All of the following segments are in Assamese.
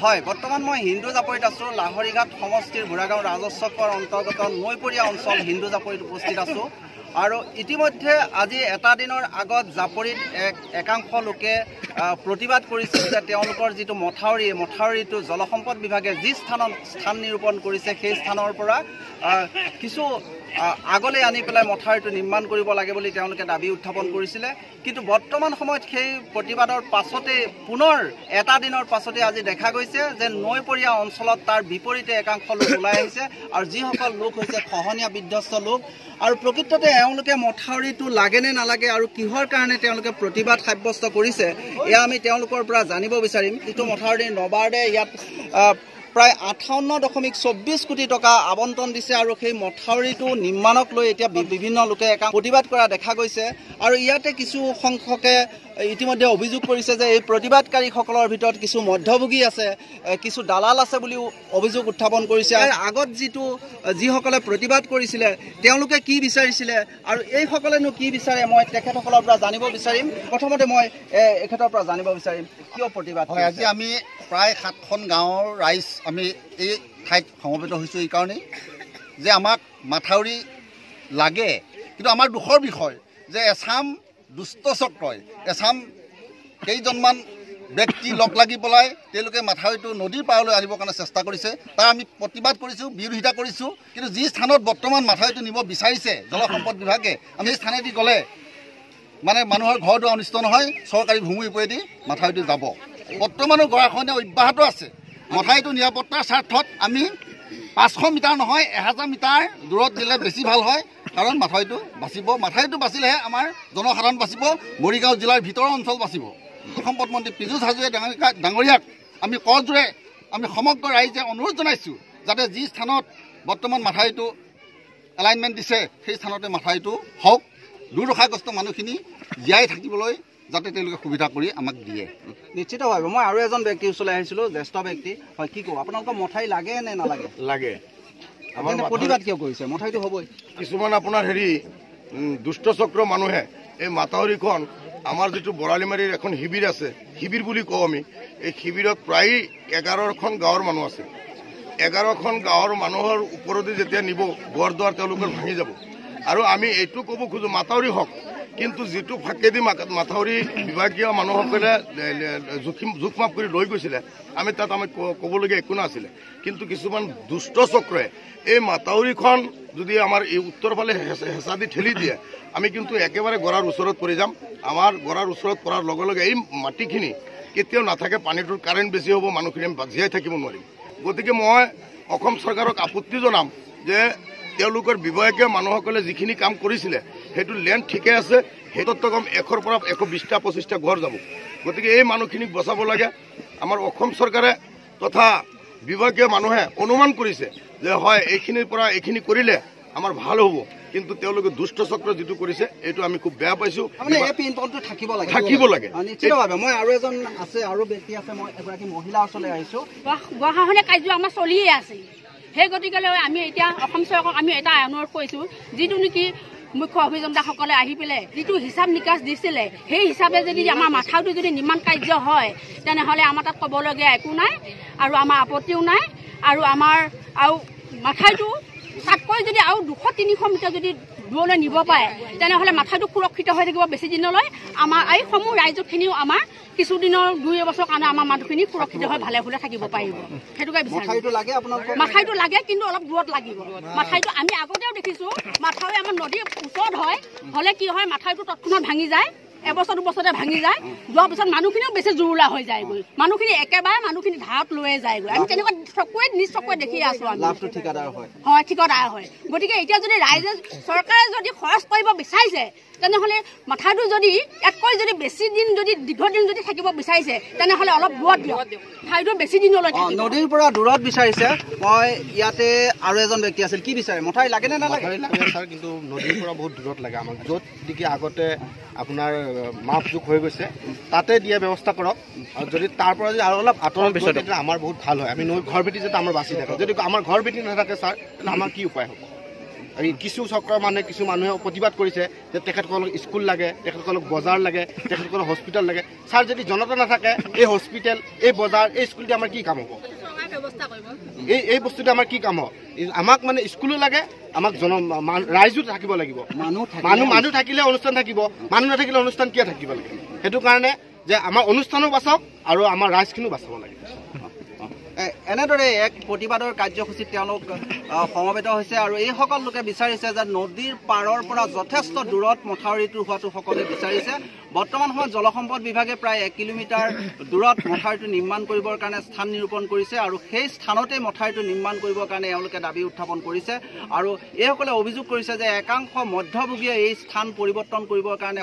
হয়, বৰ্তমান মই হিন্দু জাপৰিত আছোঁ। লাহৰীঘাট সমষ্টিৰ বুঢ়াগাঁও ৰাজচক্ৰৰ অন্তৰ্গত নৈপৰীয়া অঞ্চল হিন্দু জাপৰিত উপস্থিত আছোঁ। আৰু ইতিমধ্যে আজি এটা দিনৰ আগত জাপৰিত একাংশ লোকে প্ৰতিবাদ কৰিছিল যে তেওঁলোকৰ যিটো মথাউৰিটো জলসম্পদ বিভাগে যি স্থান নিৰূপণ কৰিছে সেই স্থানৰ পৰা কিছু আগলৈ আনি পেলাই মথাউৰিটো নিৰ্মাণ কৰিব লাগে বুলি তেওঁলোকে দাবী উত্থাপন কৰিছিলে। কিন্তু বৰ্তমান সময়ত সেই প্ৰতিবাদৰ পাছতে পুনৰ এটা দিনৰ পাছতে আজি দেখা গৈছে যে নৈপৰীয়া অঞ্চলত তাৰ বিপৰীতে একাংশ লোক ওলাই আহিছে আৰু যিসকল লোক হৈছে খহনীয়া বিধ্বস্ত লোক। আৰু প্ৰকৃততে এওঁলোকে মথাউৰিটো লাগে নে নালাগে আৰু কিহৰ কাৰণে তেওঁলোকে প্ৰতিবাদ সাব্যস্ত কৰিছে এয়া আমি তেওঁলোকৰ পৰা জানিব বিচাৰিম। যিটো মথাউৰি নবাৰ্ডে ইয়াত প্ৰায় 58.24 কোটি টকা আবণ্টন দিছে আৰু সেই মথাউৰিটো নিৰ্মাণক লৈ এতিয়া বিভিন্ন লোকে প্ৰতিবাদ কৰা দেখা গৈছে। আৰু ইয়াতে কিছু সংখ্যকে ইতিমধ্যে অভিযোগ কৰিছে যে এই প্ৰতিবাদকাৰীসকলৰ ভিতৰত কিছু মধ্যভোগী আছে, কিছু দালাল আছে বুলিও অভিযোগ উত্থাপন কৰিছে। আগত যিসকলে প্ৰতিবাদ কৰিছিলে তেওঁলোকে কি বিচাৰিছিলে আৰু এইসকলেনো কি বিচাৰে মই তেখেতসকলৰ পৰা জানিব বিচাৰিম। প্ৰথমতে মই এখেতৰ পৰা জানিব বিচাৰিম কিয় প্ৰতিবাদ হয়। আজি আমি প্ৰায় 7খন গাঁৱৰ ৰাইজ আমি এই ঠাইত সমবেত হৈছোঁ এইকাৰণেই যে আমাক মাথাউৰি লাগে। কিন্তু আমাৰ দুখৰ বিষয় যে এছাম দুষ্ট চক্ৰই এছাম কেইজনমান ব্যক্তি লগ লাগি পেলাই তেওঁলোকে মাথাউৰিটো নদীৰ পাৰলৈ আনিবৰ কাৰণে চেষ্টা কৰিছে। তাৰ আমি প্ৰতিবাদ কৰিছোঁ, বিৰোধিতা কৰিছোঁ। কিন্তু যি স্থানত বৰ্তমান মাথাউৰিটো নিব বিচাৰিছে জলসম্পদ বিভাগে, আমি সেই স্থানেদি গ'লে মানে মানুহৰ ঘৰ দুৱাৰ অনিষ্ট নহয়, চৰকাৰী ভূমিৰ ওপৰেদি মাথাউৰিটো যাব। বৰ্তমানো গৰাখহনীয়া অব্যাহত আছে। মথাউৰিটো নিৰাপত্তাৰ স্বাৰ্থত আমি 500 মিটাৰ নহয় 1000 মিটাৰ দূৰত দিলে বেছি ভাল হয়, কাৰণ মাথাউৰিটো বাচিব। মাথাউৰিটো বাচিলেহে আমাৰ জনসাধাৰণ বাচিব, মৰিগাঁও জিলাৰ ভিতৰৰ অঞ্চল বাচিব। সম্পদ মন্ত্ৰী পীযুষ হাজৰিকা ডাঙৰীয়াক আমি কৰজোৰে আমি সমগ্ৰ ৰাইজে অনুৰোধ জনাইছোঁ যাতে যি স্থানত বৰ্তমান মাথাউৰিটো এলাইনমেণ্ট দিছে সেই স্থানতে মাথাউৰিটো হওক, দুৰ্দশাগ্ৰস্ত মানুহখিনি জীয়াই থাকিবলৈ যাতে তেওঁলোকে সুবিধা কৰি আমাক দিয়ে। নিশ্চিতভাৱে মই আৰু এজন ব্যক্তিৰ ওচৰলৈ আহিছিলোঁ, জ্যেষ্ঠ ব্যক্তি। হয়, কি ক'ব আপোনালোকৰ মথাউৰি লাগে নে নালাগে? লাগে। আমাৰ প্ৰতিবাদ কিয় কৰিছে? মথাউৰিটো হ'বই। কিছুমান আপোনাৰ দুষ্ট চক্ৰ মানুহে এই মাথাউৰিখন আমাৰ যিটো বৰালিমাৰীৰ এখন শিবিৰ আছে, শিবিৰ বুলি কওঁ আমি, এই শিবিৰত প্ৰায় 11খন গাঁৱৰ মানুহ আছে। 11খন গাঁৱৰ মানুহৰ ওপৰতে যেতিয়া নিব ঘৰ দুৱাৰ তেওঁলোকৰ ভাঙি যাব। আৰু আমি এইটো ক'ব খোজোঁ মাথাউৰি হওক, কিন্তু যিটো ফাকেদি মাথাউৰি বিভাগীয় মানুহসকলে জোখ মাপ কৰি লৈ গৈছিলে আমি তাত ক'বলগীয়া একো নাছিলে। কিন্তু কিছুমান দুষ্ট চক্ৰই এই মাথাউৰিখন যদি আমাৰ এই উত্তৰ ফালে হেঁচা দি ঠেলি দিয়ে, আমি কিন্তু একেবাৰে গড়াৰ ওচৰত পৰি যাম। আমাৰ গড়াৰ ওচৰত পৰাৰ লগে লগে এই মাটিখিনি কেতিয়াও নাথাকে, পানীটোৰ কাৰেণ্ট বেছি হ'ব, মানুহখিনি আমি জীয়াই থাকিব নোৱাৰিম। গতিকে মই অসম চৰকাৰক আপত্তি জনাম যে তেওঁলোকৰ বিভাগীয় মানুহসকলে যিখিনি কাম কৰিছিলে সেইটো লেণ্ড ঠিকে আছে, সেইটোত কম 100ৰ পৰা 120টা 25টা ঘৰ যাব। গতিকে এই মানুহখিনিক বচাব লাগে। আমাৰ অসম চৰকাৰে তথা বিভাগীয় মানুহে অনুমান কৰিছে যে হয় এইখিনিৰ পৰা এইখিনি কৰিলে আমাৰ ভাল হ'ব, কিন্তু তেওঁলোকে দুষ্ট চক্ৰ যিটো কৰিছে এইটো আমি খুব বেয়া পাইছোঁ। থাকিব লাগে নিশ্চিতভাৱে। মই আৰু এজন আছে, আৰু ব্যক্তি আছে, মই এগৰাকী মহিলাৰ ওচৰলৈ আহিছোঁ। গৰাখহনীয়া কাৰ্য আমাৰ চলিয়ে আছে। সেই গতিকেলৈ আমি এতিয়া অসম চৰকাৰক আমি এটা অনুৰোধ কৰিছোঁ, যিটো নেকি মুখ্য অভিযন্তাসকলে আহি পেলাই যিটো হিচাপ নিকাচ দিছিলে সেই হিচাপে যদি আমাৰ মাথাউৰিটো যদি নিৰ্মাণ কাৰ্য হয় তেনেহ'লে আমাৰ তাত ক'বলগীয়া একো নাই আৰু আমাৰ আপত্তিও নাই। আৰু আমাৰ আৰু মাথাউৰিটো তাতকৈ যদি আৰু 200-300 মিটাৰ যদি দূৰলৈ নিব পাৰে তেনেহ'লে মাথাউৰিটো সুৰক্ষিত হৈ থাকিব বেছি দিনলৈ। আমাৰ এই সমূহ ৰাইজখিনিও আমাৰ কিছুদিনৰ 2 বছৰৰ কাৰণে আমাৰ মানুহখিনি সুৰক্ষিত হৈ ভালে ভালে থাকিব পাৰিব। সেইটোকে বিচাৰোঁ। মাথাউৰিটো লাগে, কিন্তু অলপ দূৰত লাগিব। মাথাউৰিটো আমি আগতেও দেখিছোঁ, মাথাউৰি আমাৰ নদীৰ ওচৰত হ'লে কি হয়, মাথাউৰিটো তৎক্ষণাত ভাঙি যায়, এবছৰ 2 বছৰতে ভাঙি যায়। যোৱাৰ পিছত মানুহখিনিও বেছি জুৰুলা হৈ যায়গৈ, মানুহখিনি একেবাৰে মানুহখিনি ধাৰত লৈয়ে যায়গৈ। আমি তেনেকুৱা নিজ চকুৱে দেখি আছোঁ। আমি হয়, ঠিকাদাৰ হয়। গতিকে এতিয়া যদি ৰাইজে চৰকাৰে যদি খৰচ কৰিব বিচাৰিছে তেনেহ'লে মাথাউৰিটো যদি ইয়াতকৈ যদি বেছি দিন যদি দীৰ্ঘদিন যদি থাকিব বিচাৰিছে তেনেহ'লে অলপ দূৰত দিয়ক, ঠাইটো বেছি দিনলৈ নদীৰ পৰা দূৰত বিচাৰিছে। মই ইয়াতে আৰু এজন ব্যক্তি আছিল, কি বিচাৰে? মথাউৰি লাগে নে নালাগে? ছাৰ, কিন্তু নদীৰ পৰা বহুত দূৰত লাগে আমাক, য'ত নেকি আগতে আপোনাৰ মাপ জোখ হৈ গৈছে তাতে দিয়া ব্যৱস্থা কৰক। আৰু যদি তাৰ পৰা যদি আৰু অলপ আঁতৰত পিছত তেতিয়া আমাৰ বহুত ভাল হয়। আমি নৈ ঘৰ ভেটি যাতে আমাৰ বাচি থাকে। যদি আমাৰ ঘৰ ভেটি নাথাকে ছাৰ, তেতিয়াহ'লে আমাৰ কি উপায় হ'ব? কিছু চক্ৰৰ কিছু মানুহে প্ৰতিবাদ কৰিছে যে তেখেতসকলক স্কুল লাগে, তেখেতসকলক বজাৰ লাগে, তেখেতসকলক হস্পিটেল লাগে। ছাৰ, যদি জনতা নাথাকে এই হস্পিটেল, এই বজাৰ, এই স্কুলটো আমাৰ কি কাম হ'ব? এই বস্তুটো আমাৰ কি কাম হ'ব? আমাক স্কুলো লাগে, আমাক ৰাইজো থাকিব লাগিব। মানুহ থাকিলে অনুষ্ঠান থাকিব, মানুহ নাথাকিলে অনুষ্ঠান কিয় থাকিব লাগে? সেইটো কাৰণে যে আমাৰ অনুষ্ঠানো বাচক আৰু আমাৰ ৰাইজখিনিও বাচাব লাগে। এনেদৰে এক প্ৰতিবাদৰ কাৰ্যসূচীত তেওঁলোক সমবেত হৈছে আৰু এইসকল লোকে বিচাৰিছে যে নদীৰ পাৰৰ পৰা যথেষ্ট দূৰত মথাউৰিটো হোৱাটো সকলোৱে বিচাৰিছে। বৰ্তমান সময়ত জলসম্পদ বিভাগে প্ৰায় 1 কিলোমিটাৰ দূৰত মথাউৰিটো নিৰ্মাণ কৰিবৰ কাৰণে স্থান নিৰূপণ কৰিছে আৰু সেই স্থানতে মথাউৰিটো নিৰ্মাণ কৰিবৰ কাৰণে এওঁলোকে দাবী উত্থাপন কৰিছে। আৰু এইসকলে অভিযোগ কৰিছে যে একাংশ মধ্যভোগীয়ে এই স্থান পৰিৱৰ্তন কৰিবৰ কাৰণে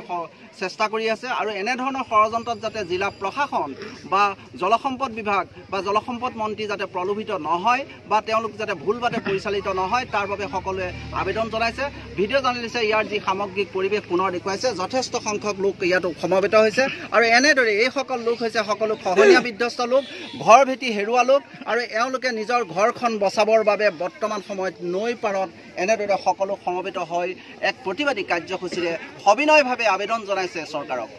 চেষ্টা কৰি আছে আৰু এনেধৰণৰ ষড়যন্ত্ৰত যাতে জিলা প্ৰশাসন বা জলসম্পদ বিভাগ বা জলসম্পদ মন্ত্ৰী যাতে প্ৰলোভিত নহয় বা তেওঁলোক যাতে ভুলভাৱে পৰিচালিত নহয় তাৰ বাবে সকলোৱে আবেদন জনাইছে। ভিডিঅ' জাৰ্নেলিষ্টে ইয়াৰ যি সামগ্ৰিক পৰিৱেশ পুনৰ দেখুৱাইছে। যথেষ্ট সংখ্যক লোক ইয়াতো সমবেত হৈছে আৰু এনেদৰে এইসকল লোক হৈছে সকলো খহনীয়া বিধ্বস্ত লোক, ঘৰ ভেটি হেৰুওৱা লোক আৰু এওঁলোকে নিজৰ ঘৰখন বচাবৰ বাবে বৰ্তমান সময়ত নৈ পাৰত এনেদৰে সকলো সমবেত হৈ এক প্ৰতিবাদী কাৰ্যসূচীৰে সবিনয়ভাৱে আবেদন জনাইছে চৰকাৰক।